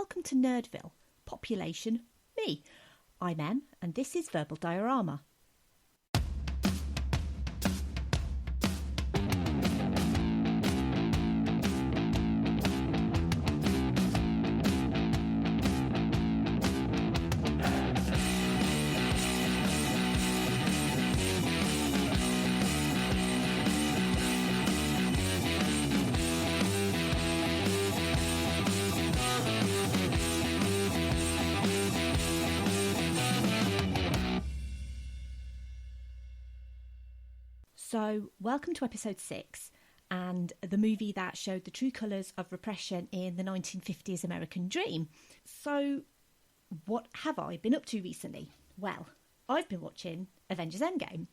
welcome to Nerdville, population me. I'm Em, and this is Verbal Diorama. So, welcome to episode 6, and the movie that showed the true colours of repression in the 1950s American dream. So, what have I been up to recently? Well, I've been watching Avengers Endgame.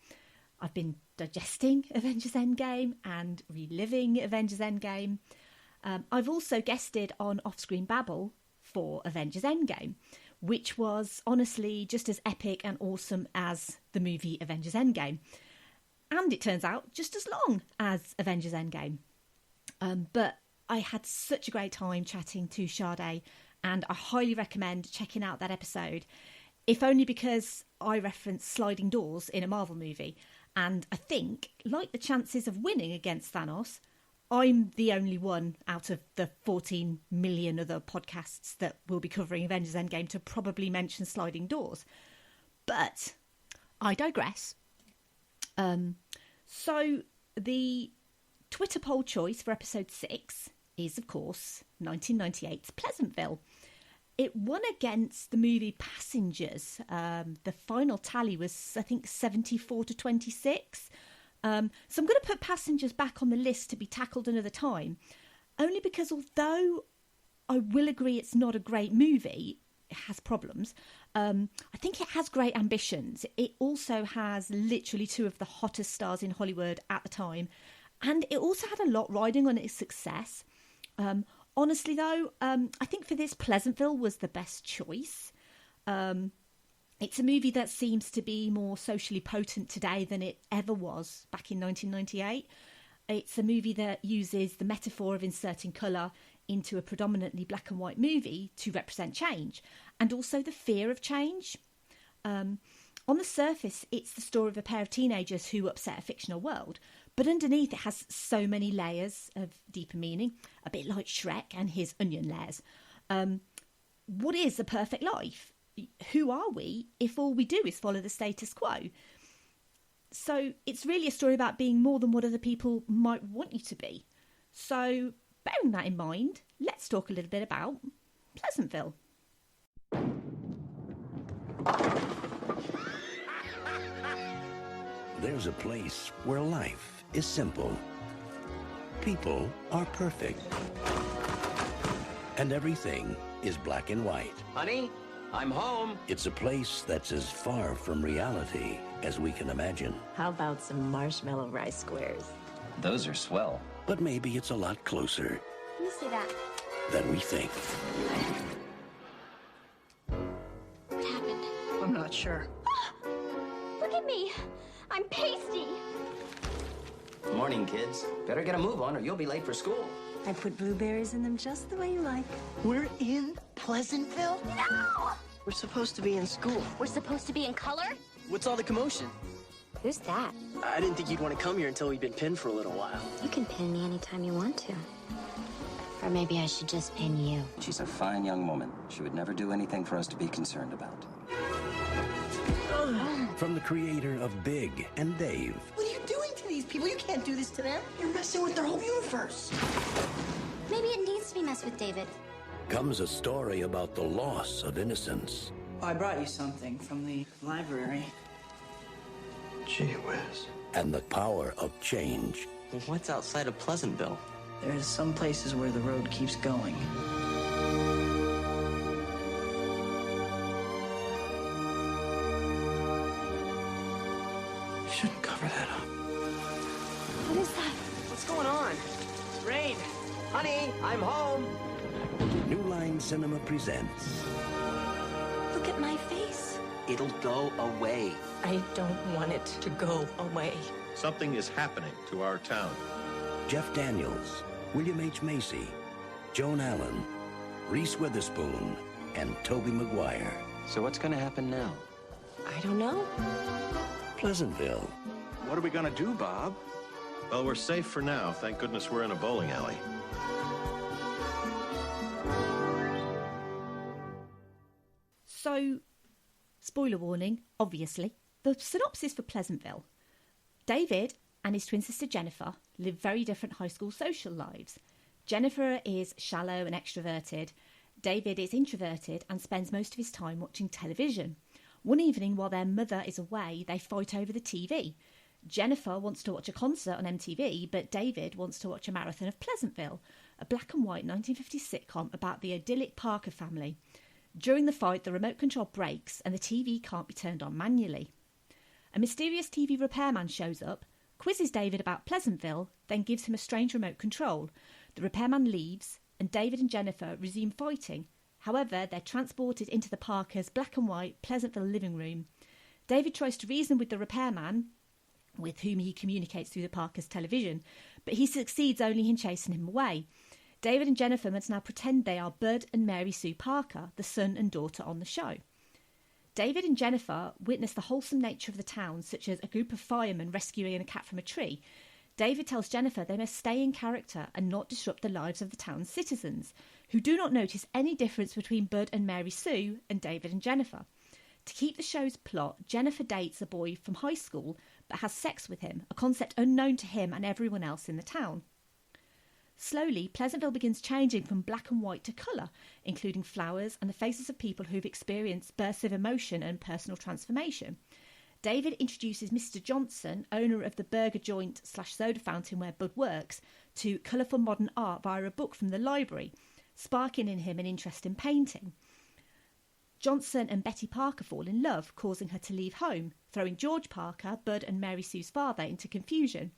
I've been digesting Avengers Endgame and reliving Avengers Endgame. I've also guested on Offscreen Babble for Avengers Endgame, which was honestly just as epic and awesome as the movie Avengers Endgame. And it turns out just as long as Avengers Endgame. But I had such a great time chatting to Sade, and I highly recommend checking out that episode, if only because I reference sliding doors in a Marvel movie. And I think, like the chances of winning against Thanos, I'm the only one out of the 14 million other podcasts that will be covering Avengers Endgame to probably mention sliding doors. But I digress. So the Twitter poll choice for episode 6 is, of course, 1998's Pleasantville. It won against the movie Passengers. The final tally was, I think, 74 to 26. So I'm going to put Passengers back on the list to be tackled another time, only because although I will agree it's not a great movie, it has problems. I think it has great ambitions. It also has literally 2 of the hottest stars in Hollywood at the time, and it also had a lot riding on its success. Honestly, though, I think for this, Pleasantville was the best choice. It's a movie that seems to be more socially potent today than it ever was back in 1998. It's a movie that uses the metaphor of inserting colour into a predominantly black and white movie to represent change, and also the fear of change. On the surface, it's the story of a pair of teenagers who upset a fictional world, but underneath it has so many layers of deeper meaning, a bit like Shrek and his onion layers. What is a perfect life? Who are we if all we do is follow the status quo? So it's really a story about being more than what other people might want you to be. So bearing that in mind, let's talk a little bit about Pleasantville. There's a place where life is simple. People are perfect. And everything is black and white. Honey, I'm home. It's a place that's as far from reality as we can imagine. How about some marshmallow rice squares? Those are swell. But maybe it's a lot closer Let me see that. than we think. What happened? I'm not sure. Look at me. I'm pasty. Morning, kids. Better get a move on or you'll be late for school. I put blueberries in them just the way you like. We're in Pleasantville? No! We're supposed to be in school. We're supposed to be in color? What's all the commotion? Who's that? I didn't think you'd want to come here until we'd been pinned for a little while. You can pin me anytime you want to. Or maybe I should just pin you. She's a fine young woman. She would never do anything for us to be concerned about. From the creator of Big and Dave, What are you doing to these people? You can't do this to them. You're messing with their whole universe. Maybe it needs to be messed with David. comes a story about the loss of innocence. I brought you something from the library. Gee whiz. And the power of change. What's outside of Pleasantville? There's some places where the road keeps going. Shouldn't cover that up. What is that? What's going on? It's rain. Honey, I'm home. New Line Cinema presents Look at my face. It'll go away. I don't want it to go away. Something is happening to our town. Jeff Daniels, William H. Macy, Joan Allen, Reese Witherspoon and Tobey Maguire. So what's going to happen now? I don't know. Pleasantville. What are we gonna do, Bob? Well, we're safe for now. Thank goodness we're in a bowling alley. So, spoiler warning, obviously. The synopsis for Pleasantville. David and his twin sister Jennifer live very different high school social lives. Jennifer is shallow and extroverted. David is introverted and spends most of his time watching television. One evening, while their mother is away, they fight over the TV. Jennifer wants to watch a concert on MTV, but David wants to watch a marathon of Pleasantville, a black and white 1950s sitcom about the idyllic Parker family. During the fight, the remote control breaks and the TV can't be turned on manually. A mysterious TV repairman shows up, quizzes David about Pleasantville, then gives him a strange remote control. The repairman leaves, and David and Jennifer resume fighting. However, they're transported into the Parkers' black and white Pleasantville living room. David tries to reason with the repairman, with whom he communicates through the Parkers' television, but he succeeds only in chasing him away. David and Jennifer must now pretend they are Bud and Mary Sue Parker, the son and daughter on the show. David and Jennifer witness the wholesome nature of the town, such as a group of firemen rescuing a cat from a tree. David tells Jennifer they must stay in character and not disrupt the lives of the town's citizens, who do not notice any difference between Bud and Mary Sue and David and Jennifer. To keep the show's plot, Jennifer dates a boy from high school but has sex with him, a concept unknown to him and everyone else in the town. Slowly, Pleasantville begins changing from black and white to colour, including flowers and the faces of people who've experienced bursts of emotion and personal transformation. David introduces Mr. Johnson, owner of the burger joint / soda fountain where Bud works, to colourful modern art via a book from the library, sparking in him an interest in painting. Johnson and Betty Parker fall in love, causing her to leave home, throwing George Parker, Bud and Mary Sue's father, into confusion.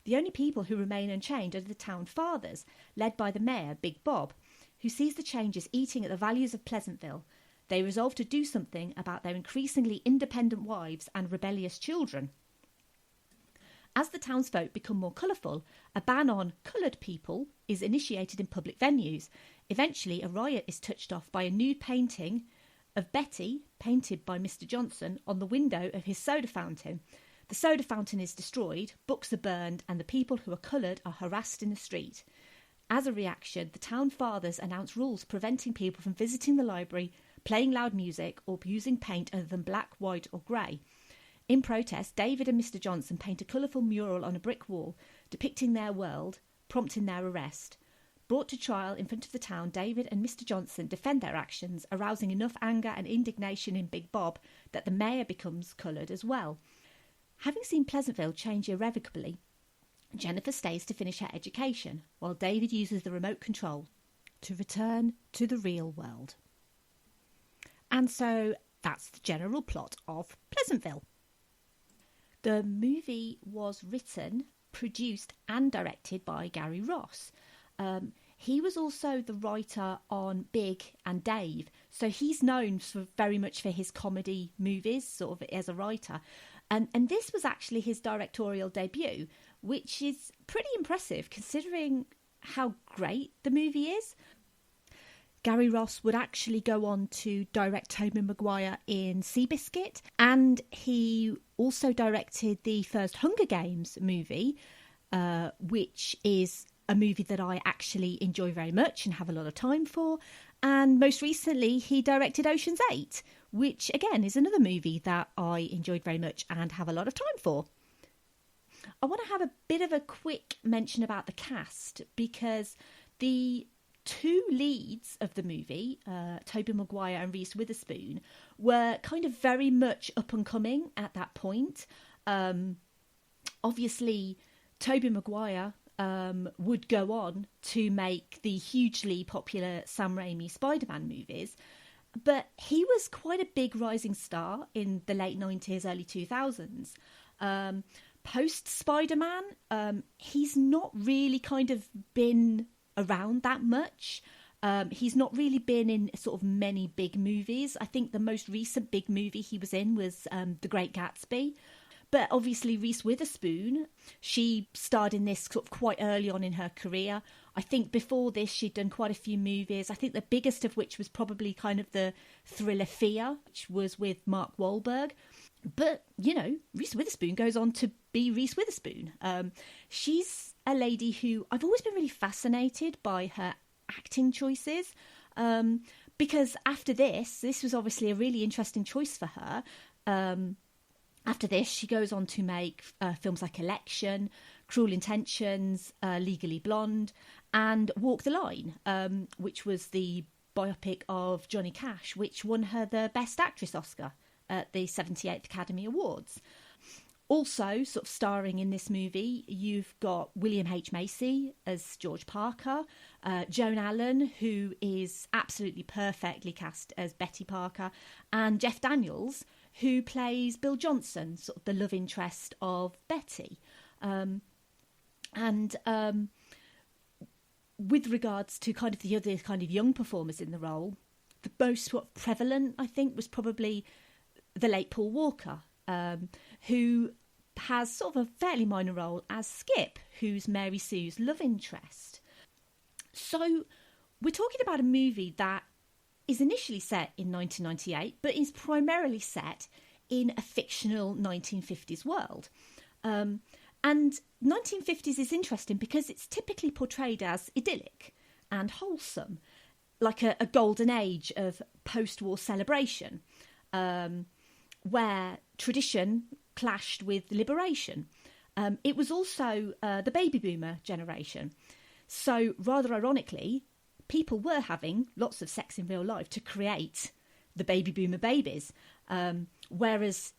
The only people who remain unchanged are the town fathers, led by the mayor, Big Bob, who sees the changes eating at the values of Pleasantville. They resolve to do something about their increasingly independent wives and rebellious children. As the townsfolk become more colourful, a ban on coloured people is initiated in public venues. Eventually, a riot is touched off by a nude painting of Betty, painted by Mr. Johnson, on the window of his soda fountain. The soda fountain is destroyed, books are burned, and the people who are coloured are harassed in the street. As a reaction, the town fathers announce rules preventing people from visiting the library, playing loud music, or using paint other than black, white or grey. In protest, David and Mr. Johnson paint a colourful mural on a brick wall depicting their world, prompting their arrest. Brought to trial in front of the town, David and Mr. Johnson defend their actions, arousing enough anger and indignation in Big Bob that the mayor becomes coloured as well. Having seen Pleasantville change irrevocably, Jennifer stays to finish her education, while David uses the remote control to return to the real world. And so that's the general plot of Pleasantville. The movie was written, produced and directed by Gary Ross. He was also the writer on Big and Dave, so he's known very much for his comedy movies, sort of as a writer. And this was actually his directorial debut, which is pretty impressive considering how great the movie is. Gary Ross would actually go on to direct Tobey Maguire in Seabiscuit, and he also directed the first Hunger Games movie, which is a movie that I actually enjoy very much and have a lot of time for. And most recently, he directed Ocean's 8, which again is another movie that I enjoyed very much and have a lot of time for. I want to have a bit of a quick mention about the cast, because the two leads of the movie, Tobey Maguire and Reese Witherspoon, were kind of very much up and coming at that point. Obviously, Tobey Maguire would go on to make the hugely popular Sam Raimi Spider-Man movies, but he was quite a big rising star in the late 90s, early 2000s. Post Spider-Man, he's not really kind of been around that much. He's not really been in sort of many big movies. I think the most recent big movie he was in was The Great Gatsby. But obviously Reese Witherspoon, she starred in this sort of quite early on in her career. I think before this she'd done quite a few movies. I think the biggest of which was probably kind of the thriller Fear, which was with Mark Wahlberg. But, you know, Reese Witherspoon goes on to be Reese Witherspoon. She's a lady who I've always been really fascinated by her acting choices. Because after this was obviously a really interesting choice for her. After this, she goes on to make films like Election, Cruel Intentions, Legally Blonde, and Walk the Line, which was the biopic of Johnny Cash, which won her the Best Actress Oscar at the 78th Academy Awards. Also, sort of starring in this movie, you've got William H. Macy as George Parker, Joan Allen, who is absolutely perfectly cast as Betty Parker, and Jeff Daniels, who plays Bill Johnson, sort of the love interest of Betty. With regards to kind of the other kind of young performers in the role, the most sort of prevalent, I think, was probably the late Paul Walker, who has sort of a fairly minor role as Skip, who's Mary Sue's love interest. So we're talking about a movie that is initially set in 1998, but is primarily set in a fictional 1950s world. And 1950s is interesting because it's typically portrayed as idyllic and wholesome, like a golden age of post-war celebration, where tradition clashed with liberation. It was also the baby boomer generation. So rather ironically, people were having lots of sex in real life to create the baby boomer babies, whereas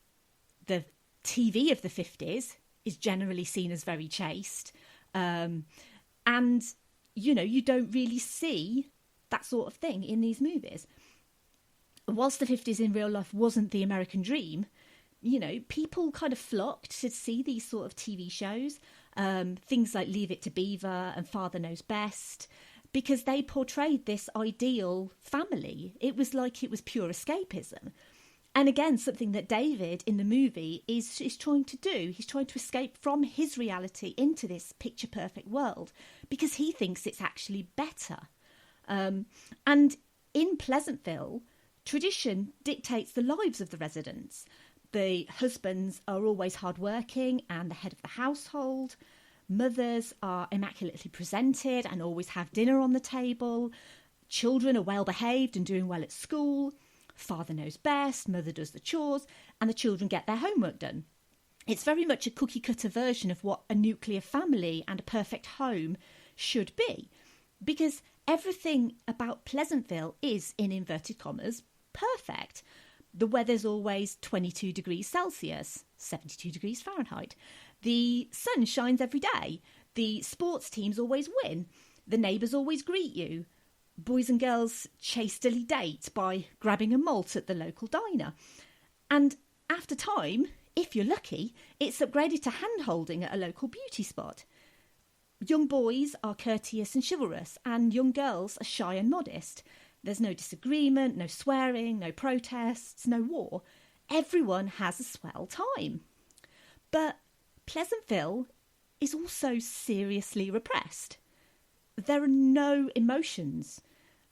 the TV of the 50s is generally seen as very chaste. And, you know, you don't really see that sort of thing in these movies. Whilst the 50s in real life wasn't the American dream, you know, people kind of flocked to see these sort of TV shows, things like Leave It to Beaver and Father Knows Best, because they portrayed this ideal family. It was like it was pure escapism. And again, something that David in the movie is trying to do. He's trying to escape from his reality into this picture-perfect world because he thinks it's actually better. And in Pleasantville, tradition dictates the lives of the residents. The husbands are always hardworking and the head of the household. Mothers are immaculately presented and always have dinner on the table. Children are well behaved and doing well at school. Father knows best, mother does the chores, and the children get their homework done. It's very much a cookie-cutter version of what a nuclear family and a perfect home should be, because everything about Pleasantville is, in inverted commas, perfect. The weather's always 22 degrees Celsius, 72 degrees Fahrenheit. The sun shines every day. The sports teams always win. The neighbours always greet you. Boys and girls chastely date by grabbing a malt at the local diner. And after time, if you're lucky, it's upgraded to hand-holding at a local beauty spot. Young boys are courteous and chivalrous, and young girls are shy and modest. There's no disagreement, no swearing, no protests, no war. Everyone has a swell time. But Pleasantville is also seriously repressed. There are no emotions.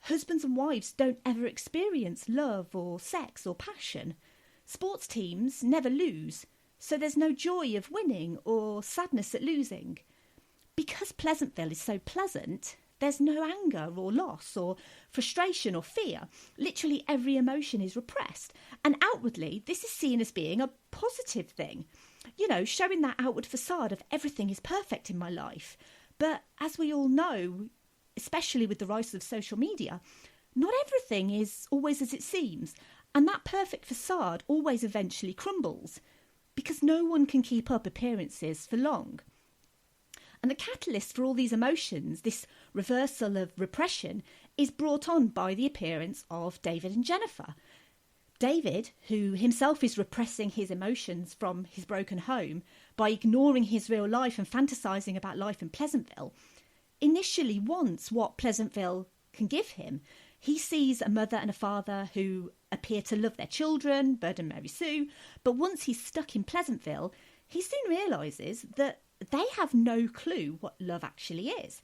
Husbands and wives don't ever experience love or sex or passion. Sports teams never lose, so there's no joy of winning or sadness at losing. Because Pleasantville is so pleasant, there's no anger or loss or frustration or fear. Literally every emotion is repressed. And outwardly, this is seen as being a positive thing. You know, showing that outward facade of everything is perfect in my life. But as we all know, especially with the rise of social media, not everything is always as it seems. And that perfect facade always eventually crumbles because no one can keep up appearances for long. And the catalyst for all these emotions, this reversal of repression, is brought on by the appearance of David and Jennifer. David, who himself is repressing his emotions from his broken home by ignoring his real life and fantasising about life in Pleasantville, initially wants what Pleasantville can give him. He sees a mother and a father who appear to love their children, Bud and Mary Sue, but once he's stuck in Pleasantville, he soon realises that they have no clue what love actually is.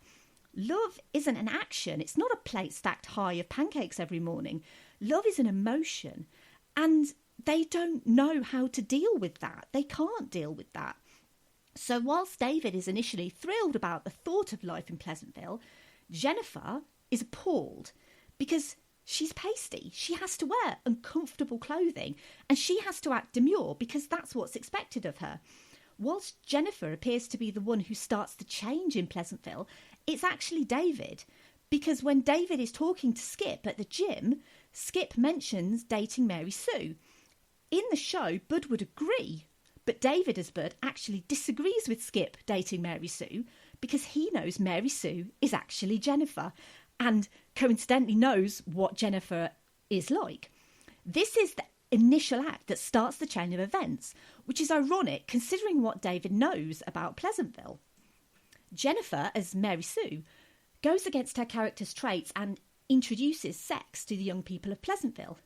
Love isn't an action. It's not a plate stacked high of pancakes every morning. Love is an emotion. And they don't know how to deal with that. They can't deal with that. So whilst David is initially thrilled about the thought of life in Pleasantville, Jennifer is appalled because she's pasty. She has to wear uncomfortable clothing and she has to act demure because that's what's expected of her. Whilst Jennifer appears to be the one who starts the change in Pleasantville, it's actually David. Because when David is talking to Skip at the gym, Skip mentions dating Mary Sue. In the show, Bud would agree, but David as Bud actually disagrees with Skip dating Mary Sue because he knows Mary Sue is actually Jennifer and coincidentally knows what Jennifer is like. This is the initial act that starts the chain of events, which is ironic considering what David knows about Pleasantville. Jennifer, as Mary Sue, goes against her character's traits and introduces sex to the young people of Pleasantville,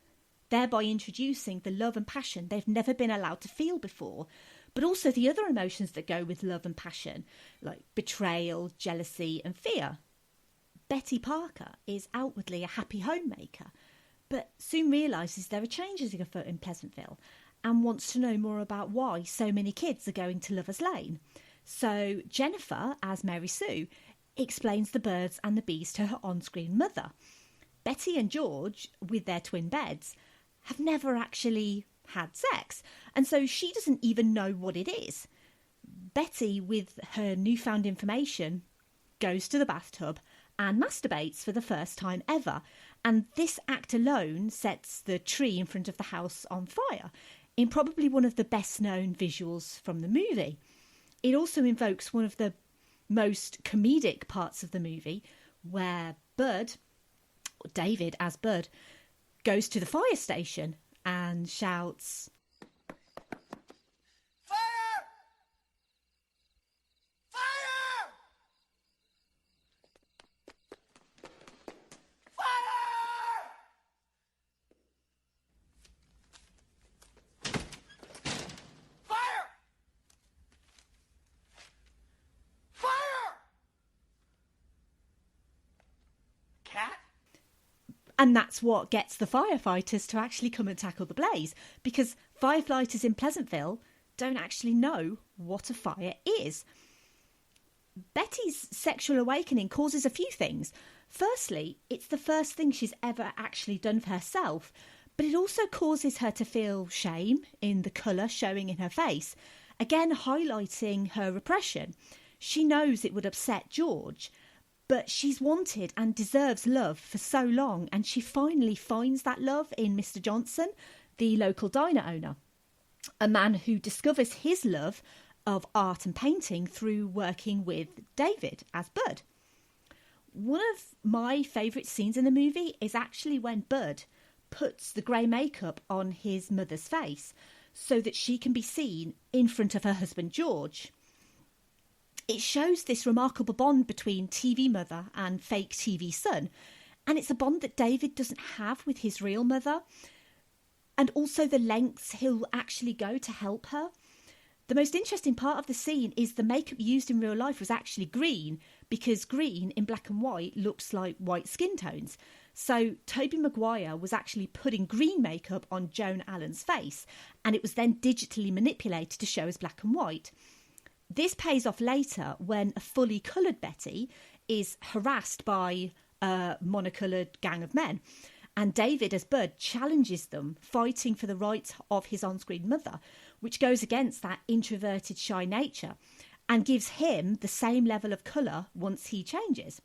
thereby introducing the love and passion they've never been allowed to feel before, but also the other emotions that go with love and passion, like betrayal, jealousy and fear. Betty Parker is outwardly a happy homemaker, but soon realises there are changes afoot in Pleasantville and wants to know more about why so many kids are going to Lover's Lane. So Jennifer, as Mary Sue, explains the birds and the bees to her on-screen mother. Betty and George, with their twin beds, have never actually had sex, and so she doesn't even know what it is. Betty, with her newfound information, goes to the bathtub and masturbates for the first time ever, and this act alone sets the tree in front of the house on fire, in probably one of the best-known visuals from the movie. It also invokes one of the most comedic parts of the movie, where David as Bud, goes to the fire station and shouts, Fire! Fire! Fire! Fire! Fire! Cat? and that's what gets the firefighters to actually come and tackle the blaze, because firefighters in Pleasantville don't actually know what a fire is. Betty's sexual awakening causes a few things. Firstly, it's the first thing she's ever actually done for herself, but it also causes her to feel shame in the colour showing in her face, again highlighting her repression. She knows it would upset George, but she's wanted and deserves love for so long, and she finally finds that love in Mr. Johnson, the local diner owner, a man who discovers his love of art and painting through working with David as Bud. One of my favourite scenes in the movie is actually when Bud puts the grey makeup on his mother's face so that she can be seen in front of her husband George. It shows this remarkable bond between TV mother and fake TV son, and it's a bond that David doesn't have with his real mother, and also the lengths he'll actually go to help her. The most interesting part of the scene is the makeup used in real life was actually green, because green in black and white looks like white skin tones. So Tobey Maguire was actually putting green makeup on Joan Allen's face, and it was then digitally manipulated to show as black and white. This pays off later when a fully coloured Betty is harassed by a monocoloured gang of men, and David as Bud challenges them, fighting for the rights of his on-screen mother, which goes against that introverted, shy nature and gives him the same level of colour once he changes.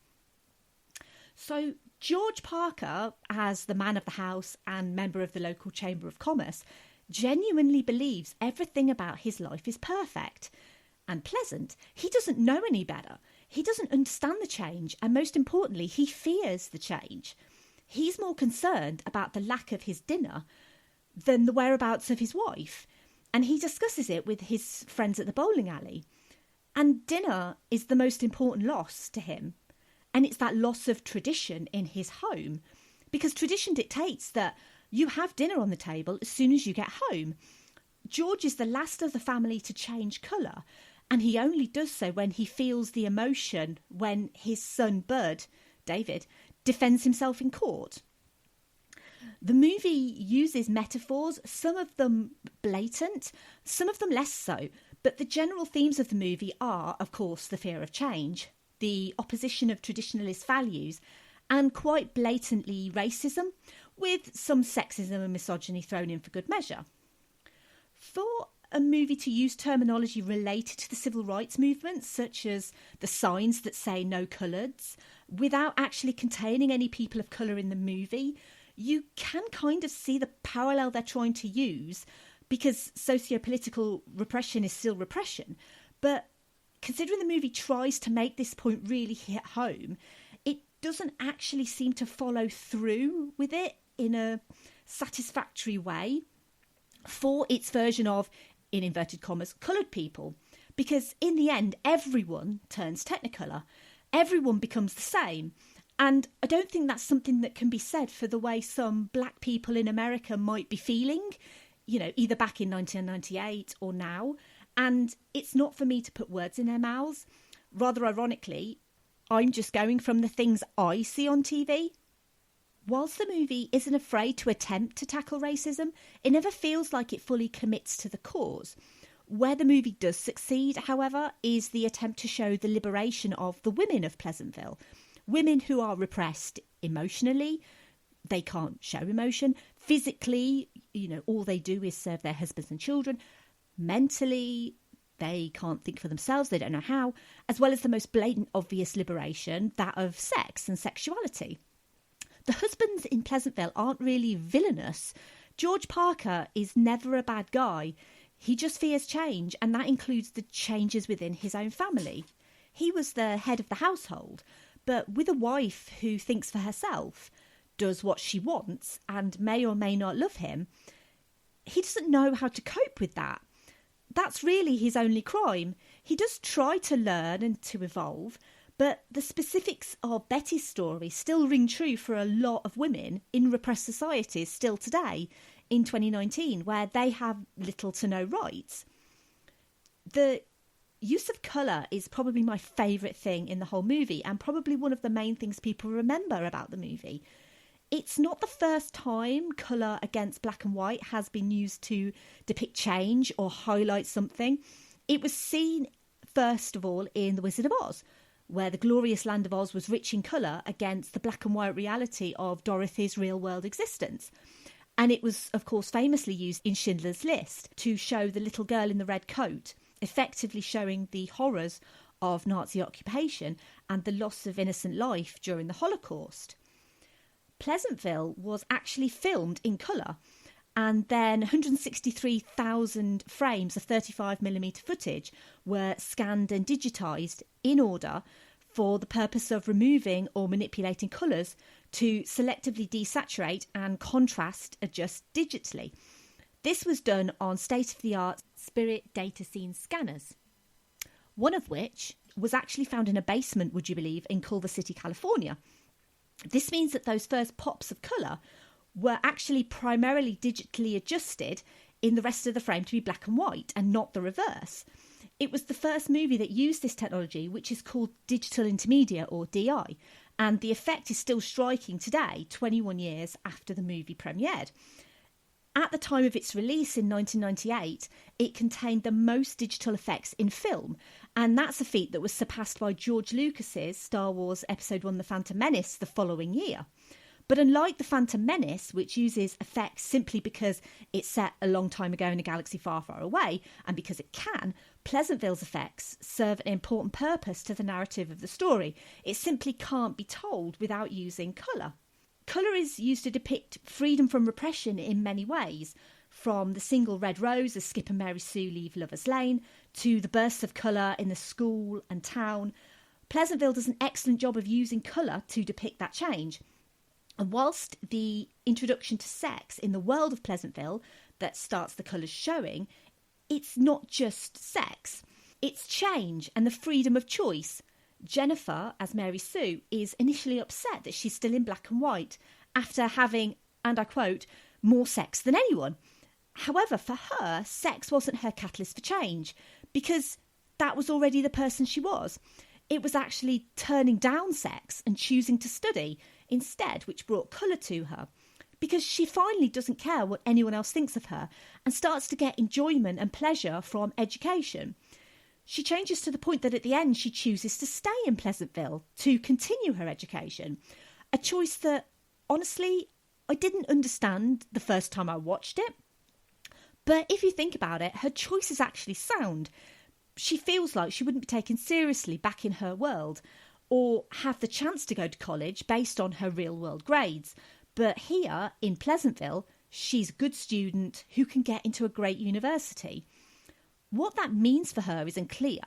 So George Parker, as the man of the house and member of the local Chamber of Commerce, genuinely believes everything about his life is perfect and pleasant. He doesn't know any better. He doesn't understand the change, and most importantly, he fears the change. He's more concerned about the lack of his dinner than the whereabouts of his wife, and he discusses it with his friends at the bowling alley. And dinner is the most important loss to him, and it's that loss of tradition in his home, because tradition dictates that you have dinner on the table as soon as you get home. George is the last of the family to change colour, and he only does so when he feels the emotion when his son Bud, David, defends himself in court. The movie uses metaphors, some of them blatant, some of them less so, but the general themes of the movie are, of course, the fear of change, the opposition of traditionalist values, and quite blatantly racism, with some sexism and misogyny thrown in for good measure. For a movie to use terminology related to the civil rights movement, such as the signs that say no coloureds, without actually containing any people of colour in the movie, you can kind of see the parallel they're trying to use, because socio-political repression is still repression. But considering the movie tries to make this point really hit home, it doesn't actually seem to follow through with it in a satisfactory way for its version of, in inverted commas, coloured people. Because in the end, everyone turns Technicolor. Everyone becomes the same. And I don't think that's something that can be said for the way some black people in America might be feeling, you know, either back in 1998 or now. And it's not for me to put words in their mouths. Rather ironically, I'm just going from the things I see on TV. Whilst the movie isn't afraid to attempt to tackle racism, it never feels like it fully commits to the cause. Where the movie does succeed, however, is the attempt to show the liberation of the women of Pleasantville. Women who are repressed emotionally, they can't show emotion. Physically, you know, all they do is serve their husbands and children. Mentally, they can't think for themselves, they don't know how. As well as the most blatant, obvious liberation, that of sex and sexuality. The husbands in Pleasantville aren't really villainous. George Parker is never a bad guy. He just fears change, and that includes the changes within his own family. He was the head of the household, but with a wife who thinks for herself, does what she wants, and may or may not love him, he doesn't know how to cope with that. That's really his only crime. He does try to learn and to evolve, but the specifics of Betty's story still ring true for a lot of women in repressed societies still today, in 2019, where they have little to no rights. The use of colour is probably my favourite thing in the whole movie, and probably one of the main things people remember about the movie. It's not the first time colour against black and white has been used to depict change or highlight something. It was seen, first of all, in The Wizard of Oz, where the glorious land of Oz was rich in colour against the black and white reality of Dorothy's real-world existence. And it was, of course, famously used in Schindler's List to show the little girl in the red coat, effectively showing the horrors of Nazi occupation and the loss of innocent life during the Holocaust. Pleasantville was actually filmed in colour, and then 163,000 frames of 35mm footage were scanned and digitised in order for the purpose of removing or manipulating colours to selectively desaturate and contrast adjust digitally. This was done on state-of-the-art Spirit data scene scanners, one of which was actually found in a basement, would you believe, in Culver City, California. This means that those first pops of colour were actually primarily digitally adjusted in the rest of the frame to be black and white and not the reverse. It was the first movie that used this technology, which is called digital intermedia, or DI, and the effect is still striking today, 21 years after the movie premiered. At the time of its release in 1998, it contained the most digital effects in film, and that's a feat that was surpassed by George Lucas's Star Wars Episode I: The Phantom Menace the following year. But unlike The Phantom Menace, which uses effects simply because it's set a long time ago in a galaxy far, far away, and because it can, Pleasantville's effects serve an important purpose to the narrative of the story. It simply can't be told without using colour. Colour is used to depict freedom from repression in many ways, from the single red rose as Skip and Mary Sue leave Lover's Lane, to the bursts of colour in the school and town. Pleasantville does an excellent job of using colour to depict that change. And whilst the introduction to sex in the world of Pleasantville that starts the colours showing, it's not just sex. It's change and the freedom of choice. Jennifer, as Mary Sue, is initially upset that she's still in black and white after having, and I quote, more sex than anyone. However, for her, sex wasn't her catalyst for change because that was already the person she was. It was actually turning down sex and choosing to study instead, which brought colour to her, because she finally doesn't care what anyone else thinks of her and starts to get enjoyment and pleasure from education. She changes to the point that at the end she chooses to stay in Pleasantville to continue her education, a choice that, honestly, I didn't understand the first time I watched it. But if you think about it, her choice is actually sound. She feels like she wouldn't be taken seriously back in her world or have the chance to go to college based on her real-world grades. But here in Pleasantville, she's a good student who can get into a great university. What that means for her isn't clear,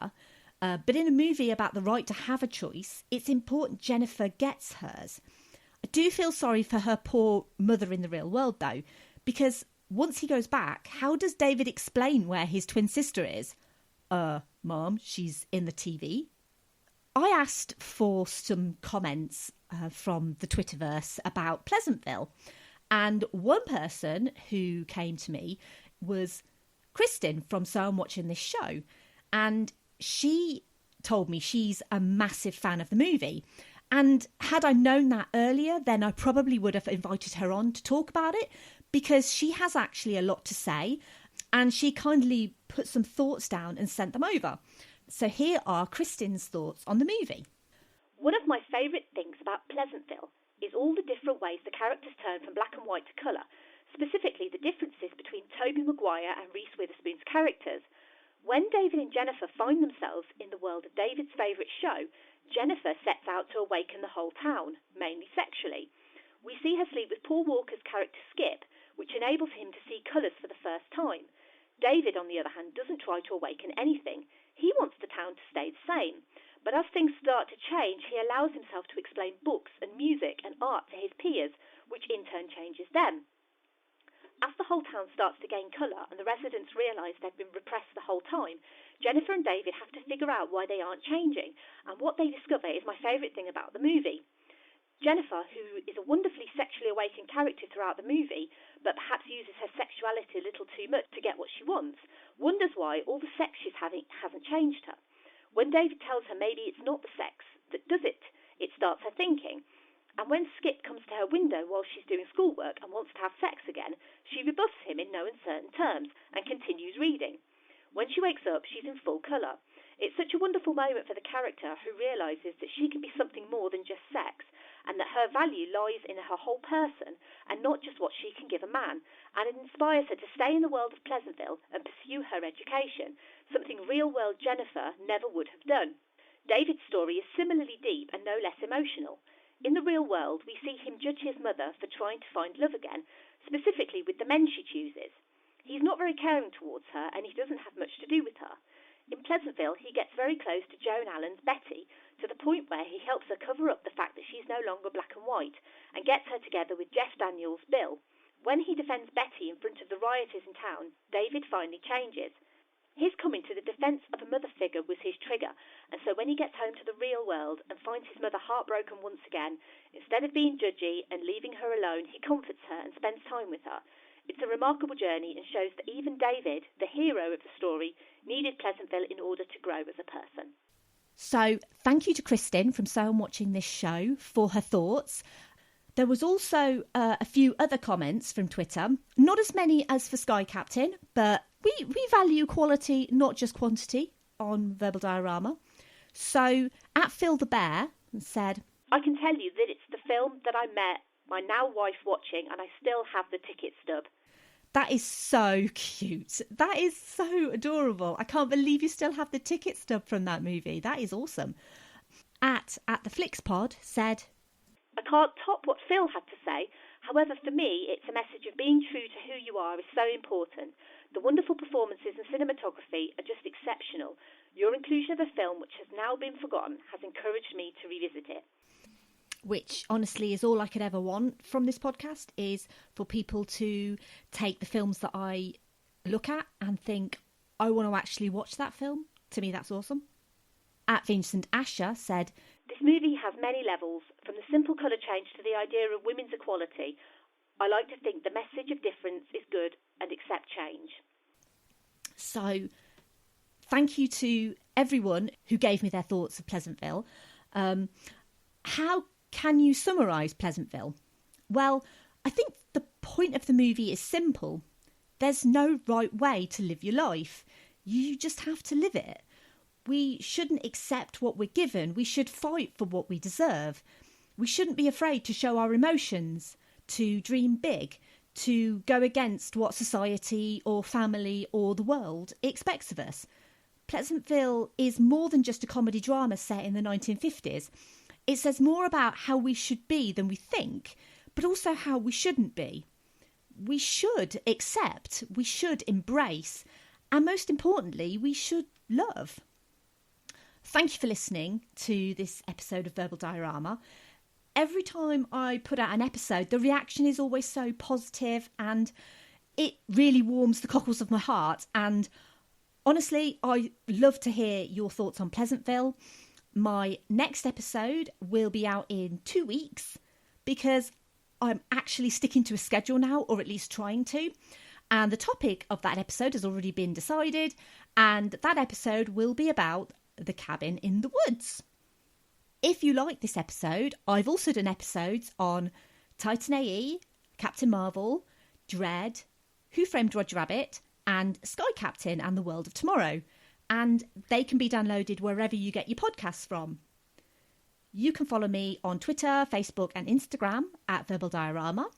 but in a movie about the right to have a choice, it's important Jennifer gets hers. I do feel sorry for her poor mother in the real world, though, because once he goes back, how does David explain where his twin sister is? Mom, she's in the TV. I asked for some comments from the Twitterverse about Pleasantville, and one person who came to me was Kristen from So I'm Watching This Show, and she told me she's a massive fan of the movie. And had I known that earlier, then I probably would have invited her on to talk about it, because she has actually a lot to say, and she kindly put some thoughts down and sent them over. So here are Kristen's thoughts on the movie. One of my favourite things about Pleasantville is all the different ways the characters turn from black and white to colour, specifically the differences between Tobey Maguire and Reese Witherspoon's characters. When David and Jennifer find themselves in the world of David's favourite show, Jennifer sets out to awaken the whole town, mainly sexually. We see her sleep with Paul Walker's character Skip, which enables him to see colours for the first time. David, on the other hand, doesn't try to awaken anything. He wants the town to stay the same. But as things start to change, he allows himself to explain books and music and art to his peers, which in turn changes them. As the whole town starts to gain colour and the residents realise they've been repressed the whole time, Jennifer and David have to figure out why they aren't changing, and what they discover is my favourite thing about the movie. Jennifer, who is a wonderfully sexually awakened character throughout the movie, but perhaps uses her sexuality a little too much to get what she wants, wonders why all the sex she's having hasn't changed her. When David tells her maybe it's not the sex that does it, it starts her thinking. And when Skip comes to her window while she's doing schoolwork and wants to have sex again, she rebuffs him in no uncertain terms and continues reading. When she wakes up, she's in full colour. It's such a wonderful moment for the character, who realises that she can be something more than just sex, and that her value lies in her whole person and not just what she can give a man, and it inspires her to stay in the world of Pleasantville and pursue her education, something real-world Jennifer never would have done. David's story is similarly deep and no less emotional. In the real world, we see him judge his mother for trying to find love again, specifically with the men she chooses. He's not very caring towards her, and he doesn't have much to do with her. In Pleasantville, he gets very close to Joan Allen's Betty, to the point where he helps her cover up the fact that she's no longer black and white, and gets her together with Jeff Daniels' Bill. When he defends Betty in front of the rioters in town, David finally changes. His coming to the defence of a mother figure was his trigger, and so when he gets home to the real world and finds his mother heartbroken once again, instead of being judgy and leaving her alone, he comforts her and spends time with her. It's a remarkable journey and shows that even David, the hero of the story, needed Pleasantville in order to grow as a person. So thank you to Kristen from So I'm Watching This Show for her thoughts. There was also a few other comments from Twitter, not as many as for Sky Captain, but we value quality, not just quantity, on Verbal Diorama. So at Phil the Bear said, I can tell you that it's the film that I met my now wife watching, and I still have the ticket stub. That is so cute. That is so adorable. I can't believe you still have the ticket stub from that movie. That is awesome. At the Flicks Pod said, I can't top what Phil had to say. However, for me, it's a message of being true to who you are is so important. The wonderful performances and cinematography are just exceptional. Your inclusion of a film which has now been forgotten has encouraged me to revisit it. Which honestly is all I could ever want from this podcast, is for people to take the films that I look at and think, I want to actually watch that film. To me, that's awesome. At Vincent Asher said, this movie has many levels, from the simple colour change to the idea of women's equality. I like to think the message of difference is good and accept change. So thank you to everyone who gave me their thoughts of Pleasantville. How can you summarise Pleasantville? Well, I think the point of the movie is simple. There's no right way to live your life. You just have to live it. We shouldn't accept what we're given. We should fight for what we deserve. We shouldn't be afraid to show our emotions, to dream big, to go against what society or family or the world expects of us. Pleasantville is more than just a comedy drama set in the 1950s. It says more about how we should be than we think, but also how we shouldn't be. We should accept, we should embrace, and most importantly, we should love. Thank you for listening to this episode of Verbal Diorama. Every time I put out an episode, the reaction is always so positive and it really warms the cockles of my heart. And honestly, I love to hear your thoughts on Pleasantville. My next episode will be out in 2 weeks because I'm actually sticking to a schedule now, or at least trying to. And the topic of that episode has already been decided. And that episode will be about the cabin in the woods. If you like this episode, I've also done episodes on Titan AE, Captain Marvel, Dread, Who Framed Roger Rabbit, and Sky Captain and the World of Tomorrow. And they can be downloaded wherever you get your podcasts from. You can follow me on Twitter, Facebook and Instagram at Verbal Diorama.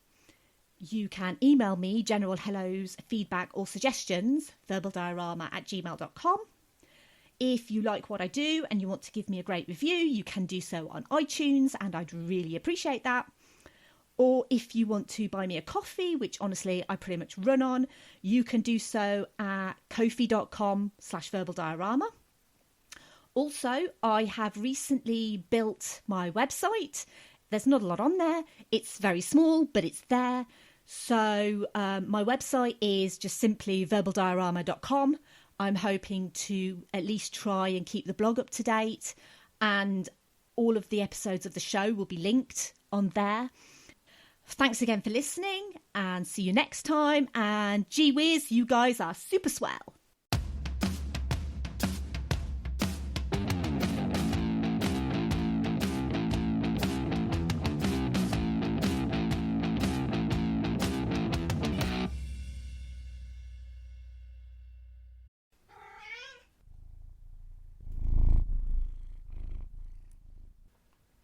You can email me general hellos, feedback or suggestions, verbaldiorama@gmail.com. If you like what I do and you want to give me a great review, you can do so on iTunes, and I'd really appreciate that. Or if you want to buy me a coffee, which honestly I pretty much run on, you can do so at ko-fi.com/verbaldiorama. Also, I have recently built my website. There's not a lot on there. It's very small, but it's there. So my website is just simply verbaldiorama.com. I'm hoping to at least try and keep the blog up to date, and all of the episodes of the show will be linked on there. Thanks again for listening, and see you next time. And gee whiz, you guys are super swell.